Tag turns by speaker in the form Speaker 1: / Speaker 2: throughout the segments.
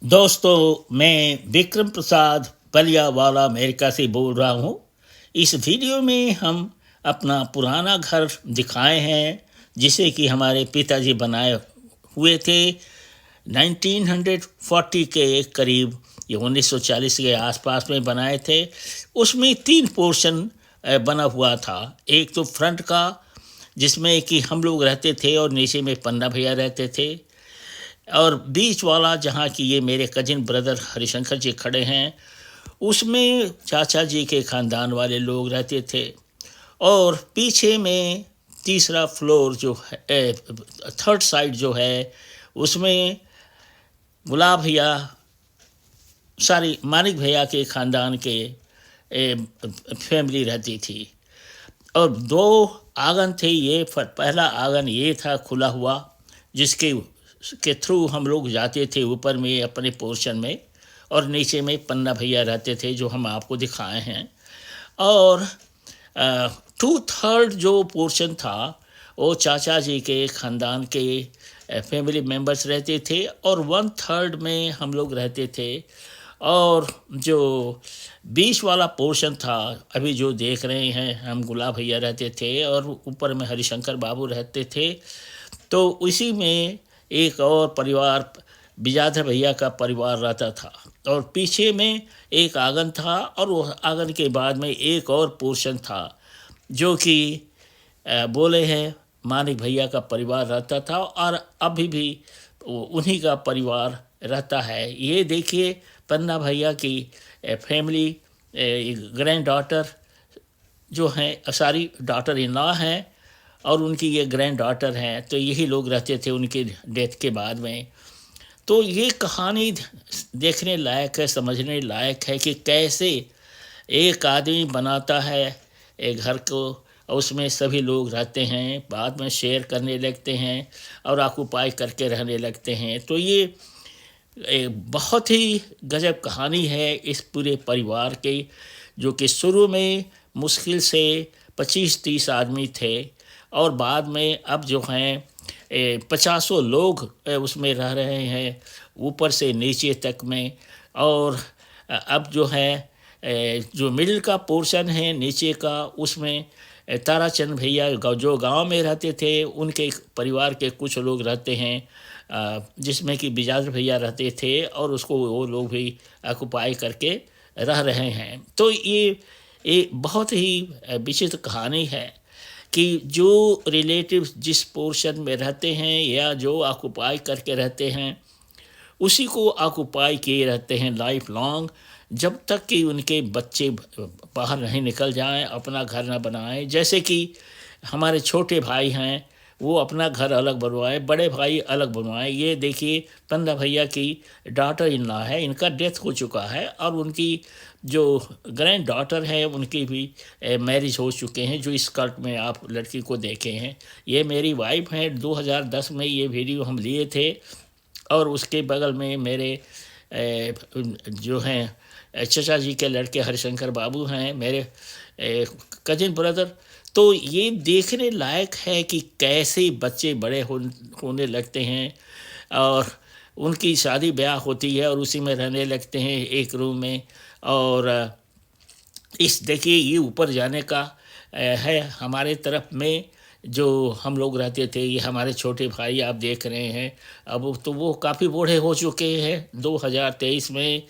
Speaker 1: दोस्तों, मैं विक्रम प्रसाद पलियावाला अमेरिका से बोल रहा हूँ। इस वीडियो में हम अपना पुराना घर दिखाए हैं जिसे कि हमारे पिताजी बनाए हुए थे 1940 के करीब। ये 1940 के आसपास में बनाए थे। उसमें 3 पोर्शन बना हुआ था। एक तो फ्रंट का जिसमें कि हम लोग रहते थे और नीचे में पन्ना भैया रहते थे, और बीच वाला जहाँ की ये मेरे कजिन ब्रदर हरिशंकर जी खड़े हैं उसमें चाचा जी के ख़ानदान वाले लोग रहते थे। और पीछे में तीसरा फ्लोर जो है, थर्ड साइड जो है, उसमें गुलाब भैया, सारी मानिक भैया के ख़ानदान के फैमिली रहती थी। और 2 आंगन थे। ये पहला आंगन ये था खुला हुआ, जिसके के थ्रू हम लोग जाते थे ऊपर में अपने पोर्शन में, और नीचे में पन्ना भैया रहते थे जो हम आपको दिखाए हैं। और 2/3 जो पोर्शन था वो चाचा जी के ख़ानदान के फैमिली मेम्बर्स रहते थे, और 1/3 में हम लोग रहते थे। और जो बीच वाला पोर्शन था अभी जो देख रहे हैं, हम गुलाब भैया रहते थे और ऊपर में हरिशंकर बाबू रहते थे। तो उसी में एक और परिवार बिजाधर भैया का परिवार रहता था, और पीछे में एक आंगन था, और वो आंगन के बाद में एक और पोर्शन था जो कि बोले हैं मानिक भैया का परिवार रहता था, और अभी भी उन्हीं का परिवार रहता है। ये देखिए पन्ना भैया की फैमिली, ग्रैंड डॉटर जो हैं, सारी डॉटर इन लॉ हैं, और उनकी ये ग्रैंड डॉटर हैं। तो यही लोग रहते थे उनकी डेथ के बाद में। तो ये कहानी देखने लायक है, समझने लायक है कि कैसे एक आदमी बनाता है एक घर को, और उसमें सभी लोग रहते हैं, बाद में शेयर करने लगते हैं और ऑक्युपाई करके रहने लगते हैं। तो ये एक बहुत ही गजब कहानी है इस पूरे परिवार की, जो कि शुरू में मुश्किल से 25-30 आदमी थे, और बाद में अब जो हैं 50 लोग उसमें रह रहे हैं, ऊपर से नीचे तक में। और अब जो है जो मिडिल का पोर्शन है नीचे का, उसमें ताराचंद भैया जो गांव में रहते थे उनके परिवार के कुछ लोग रहते हैं, जिसमें कि बिजाज भैया रहते थे, और उसको वो लोग भी ऑक्युपाई करके रह रहे हैं। तो ये बहुत ही विचित्र कहानी है कि जो रिलेटिव्स जिस पोर्शन में रहते हैं या जो ऑक्युपाई करके रहते हैं, उसी को ऑक्युपाई किए रहते हैं लाइफ लॉन्ग, जब तक कि उनके बच्चे बाहर नहीं निकल जाएं, अपना घर न बनाएं। जैसे कि हमारे छोटे भाई हैं, वो अपना घर अलग बनवाए, बड़े भाई अलग बनवाए। ये देखिए पन्ना भैया की डॉटर इन लॉ है, इनका डेथ हो चुका है, और उनकी जो ग्रैंड डॉटर है उनकी भी मैरिज हो चुके हैं। जो इस स्कर्ट में आप लड़की को देखे हैं, ये मेरी वाइफ हैं। 2010 में ये वीडियो हम लिए थे, और उसके बगल में मेरे जो हैं चचा जी के लड़के हरिशंकर बाबू हैं, मेरे कजिन ब्रदर। तो ये देखने लायक है कि कैसे बच्चे बड़े होने लगते हैं, और उनकी शादी ब्याह होती है और उसी में रहने लगते हैं एक रूम में। और इस देखिए ये ऊपर जाने का है हमारे तरफ में जो हम लोग रहते थे। ये हमारे छोटे भाई आप देख रहे हैं, अब तो वो काफ़ी बूढ़े हो चुके हैं 2023 में,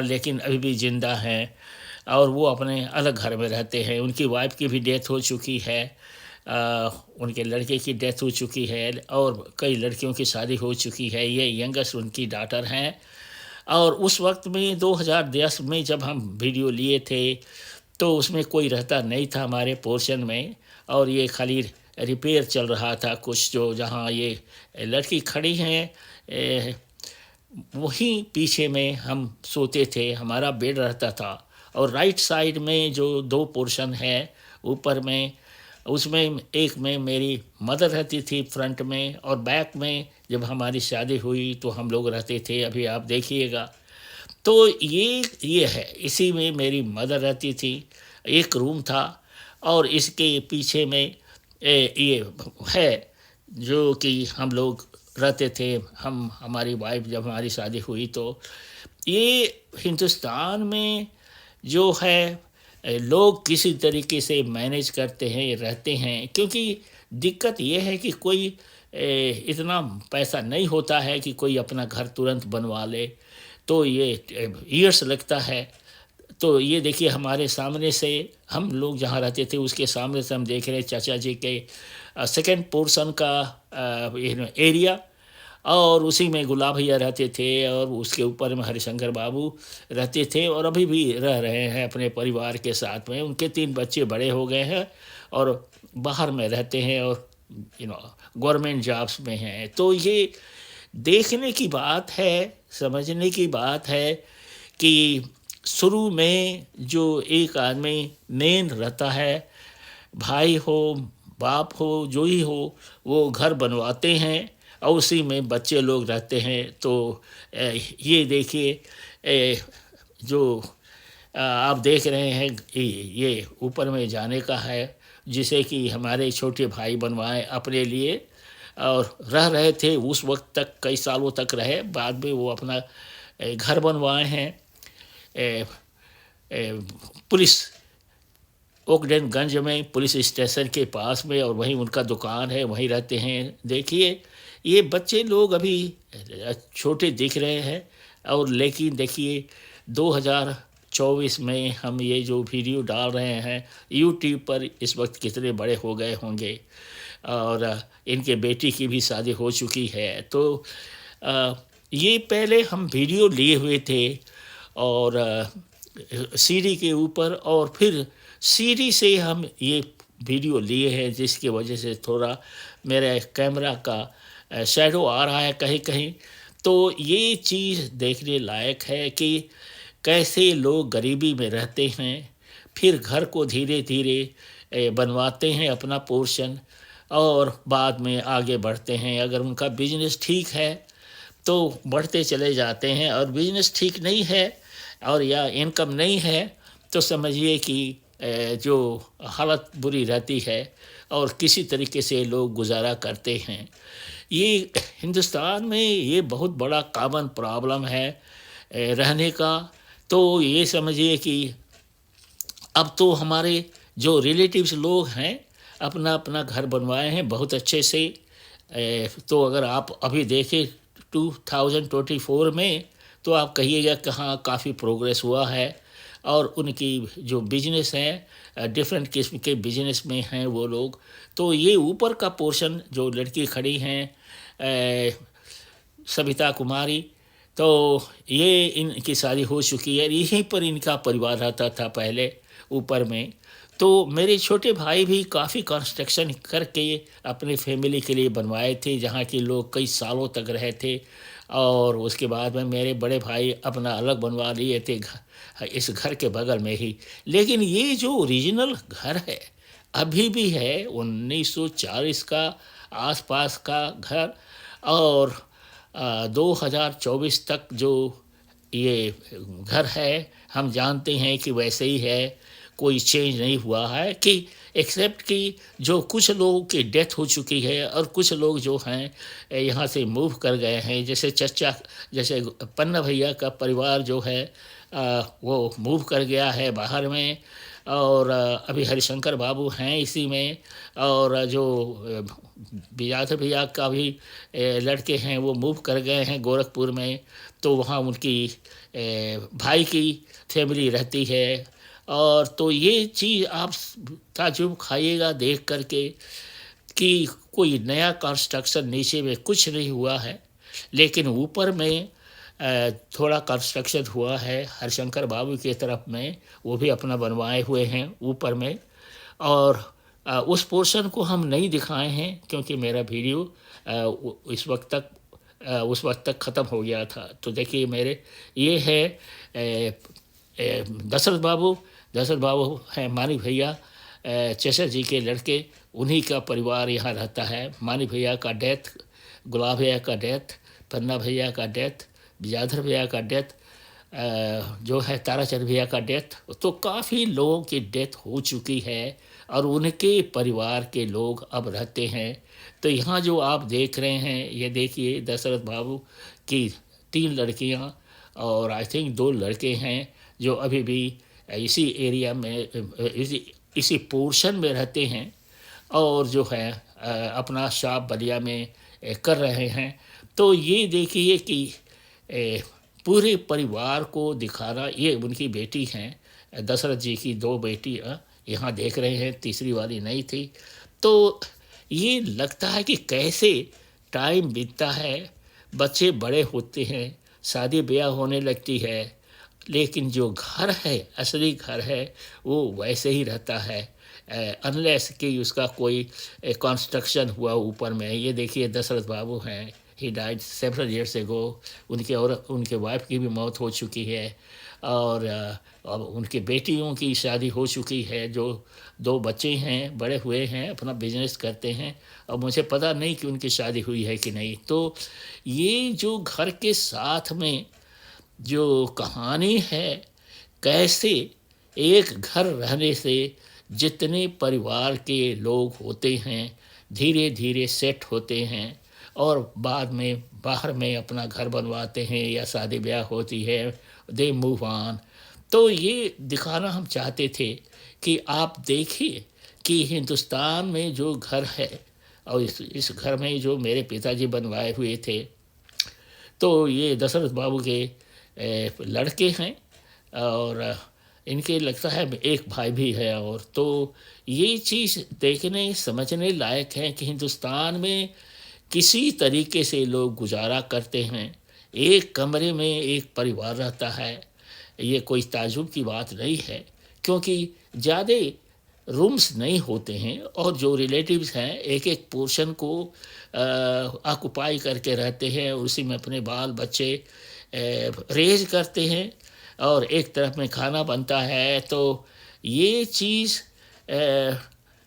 Speaker 1: लेकिन अभी भी ज़िंदा हैं, और वो अपने अलग घर में रहते हैं। उनकी वाइफ की भी डेथ हो चुकी है, उनके लड़के की डेथ हो चुकी है, और कई लड़कियों की शादी हो चुकी है। ये यंगेस्ट उनकी डॉटर हैं। और उस वक्त में 2010 में जब हम वीडियो लिए थे तो उसमें कोई रहता नहीं था हमारे पोर्शन में, और ये खाली रिपेयर चल रहा था कुछ। जो जहाँ ये लड़की खड़ी हैं वहीं पीछे में हम सोते थे, हमारा बेड रहता था। और राइट साइड में जो 2 पोर्शन है ऊपर में, उसमें एक में मेरी मदर रहती थी फ्रंट में, और बैक में जब हमारी शादी हुई तो हम लोग रहते थे। अभी आप देखिएगा तो ये है, इसी में मेरी मदर रहती थी। एक रूम था, और इसके पीछे में ये है जो कि हम लोग रहते थे हम, हमारी वाइफ जब हमारी शादी हुई तो ये हिंदुस्तान में जो है लोग किसी तरीके से मैनेज करते हैं, रहते हैं, क्योंकि दिक्कत ये है कि कोई इतना पैसा नहीं होता है कि कोई अपना घर तुरंत बनवा ले, तो ये ईयर्स लगता है। तो ये देखिए हमारे सामने से, हम लोग जहाँ रहते थे उसके सामने से हम देख रहे हैं चाचा जी के सेकंड पोर्शन का एरिया, और उसी में गुलाब भैया रहते थे और उसके ऊपर में हरिशंकर बाबू रहते थे और अभी भी रह रहे हैं अपने परिवार के साथ में। उनके 3 बच्चे बड़े हो गए हैं और बाहर में रहते हैं और गवर्नमेंट जॉब्स में हैं। तो ये देखने की बात है, समझने की बात है कि शुरू में जो एक आदमी मेन रहता है, भाई हो बाप हो जो ही हो, वो घर बनवाते हैं और उसी में बच्चे लोग रहते हैं। तो ये देखिए जो आप देख रहे हैं ये ऊपर में जाने का है, जिसे कि हमारे छोटे भाई बनवाए अपने लिए और रह रहे थे उस वक्त तक, कई सालों तक रहे। बाद में वो अपना घर बनवाए हैं पुलिस ओकडेनगंज में, पुलिस स्टेशन के पास में, और वहीं उनका दुकान है, वहीं रहते हैं। देखिए ये बच्चे लोग अभी छोटे दिख रहे हैं, और लेकिन देखिए 2024 में हम ये जो वीडियो डाल रहे हैं यूट्यूब पर, इस वक्त कितने बड़े हो गए होंगे, और इनके बेटी की भी शादी हो चुकी है। तो ये पहले हम वीडियो लिए हुए थे और सीडी के ऊपर, और फिर सीडी से हम ये वीडियो लिए हैं, जिसकी वजह से थोड़ा मेरे कैमरा का शैडो आ रहा है कहीं कहीं। तो ये चीज़ देखने लायक है कि कैसे लोग गरीबी में रहते हैं, फिर घर को धीरे धीरे बनवाते हैं अपना पोर्शन, और बाद में आगे बढ़ते हैं। अगर उनका बिजनेस ठीक है तो बढ़ते चले जाते हैं, और बिजनेस ठीक नहीं है और या इनकम नहीं है तो समझिए कि जो हालत बुरी रहती है और किसी तरीके से लोग गुजारा करते हैं। ये हिंदुस्तान में ये बहुत बड़ा कॉमन प्रॉब्लम है रहने का। तो ये समझिए कि अब तो हमारे जो रिलेटिव्स लोग हैं अपना अपना घर बनवाए हैं बहुत अच्छे से। तो अगर आप अभी देखें 2024 में, तो आप कहिएगा कि हाँ काफ़ी प्रोग्रेस हुआ है, और उनकी जो बिजनेस हैं डिफरेंट किस्म के बिजनेस में हैं वो लोग। तो ये ऊपर का पोर्शन जो लड़की खड़ी हैं सविता कुमारी, तो ये इनकी शादी हो चुकी है, यहीं पर इनका परिवार रहता था पहले ऊपर में। तो मेरे छोटे भाई भी काफ़ी कंस्ट्रक्शन करके अपने फैमिली के लिए बनवाए थे, जहाँ के लोग कई सालों तक रहे थे, और उसके बाद में मेरे बड़े भाई अपना अलग बनवा लिए थे इस घर के बगल में ही। लेकिन ये जो ओरिजिनल घर है अभी भी है 1940 का आसपास का घर, और 2024 तक जो ये घर है हम जानते हैं कि वैसे ही है, कोई चेंज नहीं हुआ है, कि एक्सेप्ट कि जो कुछ लोगों की डेथ हो चुकी है और कुछ लोग जो हैं यहाँ से मूव कर गए हैं। जैसे चचा, जैसे पन्ना भैया का परिवार जो है वो मूव कर गया है बाहर में, और अभी हरिशंकर बाबू हैं इसी में, और जो विजाधर भैया का भी लड़के हैं वो मूव कर गए हैं गोरखपुर में। तो वहाँ उनकी भाई की फैमिली रहती है। और तो ये चीज़ आप ताजुब खाइएगा देख करके कि कोई नया कंस्ट्रक्शन नीचे में कुछ नहीं हुआ है, लेकिन ऊपर में थोड़ा कंस्ट्रक्शन हुआ है हरिशंकर बाबू की तरफ में, वो भी अपना बनवाए हुए हैं ऊपर में। और उस पोर्शन को हम नहीं दिखाए हैं क्योंकि मेरा वीडियो उस वक्त तक ख़त्म हो गया था। तो देखिए मेरे ये है दशरथ बाबू हैं मानिक भैया चेसर जी के लड़के, उन्हीं का परिवार यहाँ रहता है। मानिक भैया का डेथ, गुलाब भैया का डेथ, पन्ना भैया का डेथ, विजाधर भैया का डेथ, जो है ताराचंद भैया का डेथ। तो काफ़ी लोगों की डेथ हो चुकी है और उनके परिवार के लोग अब रहते हैं। तो यहाँ जो आप देख रहे हैं, ये देखिए दशरथ बाबू की 3 लड़कियाँ और आई थिंक 2 लड़के हैं जो अभी भी इसी एरिया में इसी पोर्शन में रहते हैं और जो है अपना शॉप बलिया में कर रहे हैं। तो ये देखिए कि पूरे परिवार को दिखाना, ये उनकी बेटी हैं, दशरथ जी की 2 बेटी यहाँ देख रहे हैं, तीसरी वाली नहीं थी। तो ये लगता है कि कैसे टाइम बीतता है, बच्चे बड़े होते हैं, शादी ब्याह होने लगती है, लेकिन जो घर है, असली घर है, वो वैसे ही रहता है अनलेस कि उसका कोई कंस्ट्रक्शन हुआ ऊपर में। ये देखिए दशरथ बाबू हैं, he died several years ago. उनके वाइफ की भी मौत हो चुकी है और अब उनकी बेटियों की शादी हो चुकी है, जो 2 बच्चे हैं, बड़े हुए हैं, अपना बिजनेस करते हैं और मुझे पता नहीं कि उनकी शादी हुई है कि नहीं। तो ये जो घर के साथ में जो कहानी है, कैसे एक घर रहने से जितने परिवार के लोग होते हैं धीरे धीरे सेट होते हैं और बाद में बाहर में अपना घर बनवाते हैं या शादी ब्याह होती है, दे मूव ऑन। तो ये दिखाना हम चाहते थे कि आप देखिए कि हिंदुस्तान में जो घर है और इस घर में जो मेरे पिताजी बनवाए हुए थे, तो ये दशरथ बाबू के लड़के हैं और इनके लगता है एक भाई भी है। और तो ये चीज़ देखने समझने लायक है कि हिंदुस्तान में किसी तरीके से लोग गुजारा करते हैं, एक कमरे में एक परिवार रहता है। ये कोई ताज्जुब की बात नहीं है, क्योंकि ज़्यादा रूम्स नहीं होते हैं और जो रिलेटिव्स हैं एक एक पोर्शन को ऑक्युपाई करके रहते हैं, उसी में अपने बाल बच्चे रेज करते हैं और एक तरफ में खाना बनता है। तो ये चीज़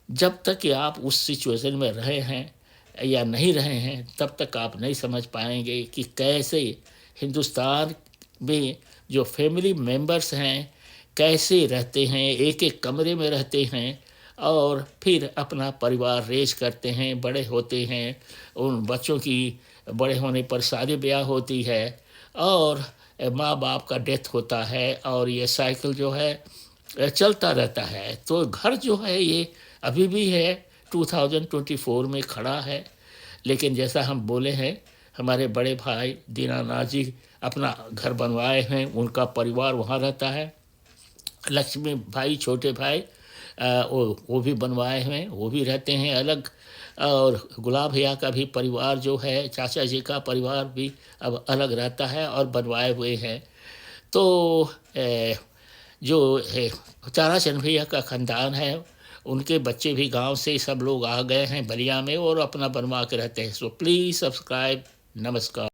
Speaker 1: जब तक कि आप उस सिचुएशन में रहे हैं या नहीं रहे हैं, तब तक आप नहीं समझ पाएंगे कि कैसे हिंदुस्तान में जो फैमिली मेंबर्स हैं कैसे रहते हैं, एक एक कमरे में रहते हैं और फिर अपना परिवार रेज करते हैं, बड़े होते हैं। उन बच्चों की बड़े होने पर शादी ब्याह होती है और माँ बाप का डेथ होता है और ये साइकिल जो है चलता रहता है। तो घर जो है ये अभी भी है, 2024 में खड़ा है। लेकिन जैसा हम बोले हैं, हमारे बड़े भाई दीनानाथ जी अपना घर बनवाए हैं, उनका परिवार वहाँ रहता है। लक्ष्मी भाई छोटे भाई वो भी बनवाए हैं, वो भी रहते हैं अलग। और गुलाब भैया का भी परिवार जो है, चाचा जी का परिवार भी अब अलग रहता है और बनवाए हुए हैं। तो जो ताराचंद भैया का ख़ानदान है, उनके बच्चे भी गांव से सब लोग आ गए हैं बलिया में और अपना बनवा के रहते हैं। So please subscribe. नमस्कार।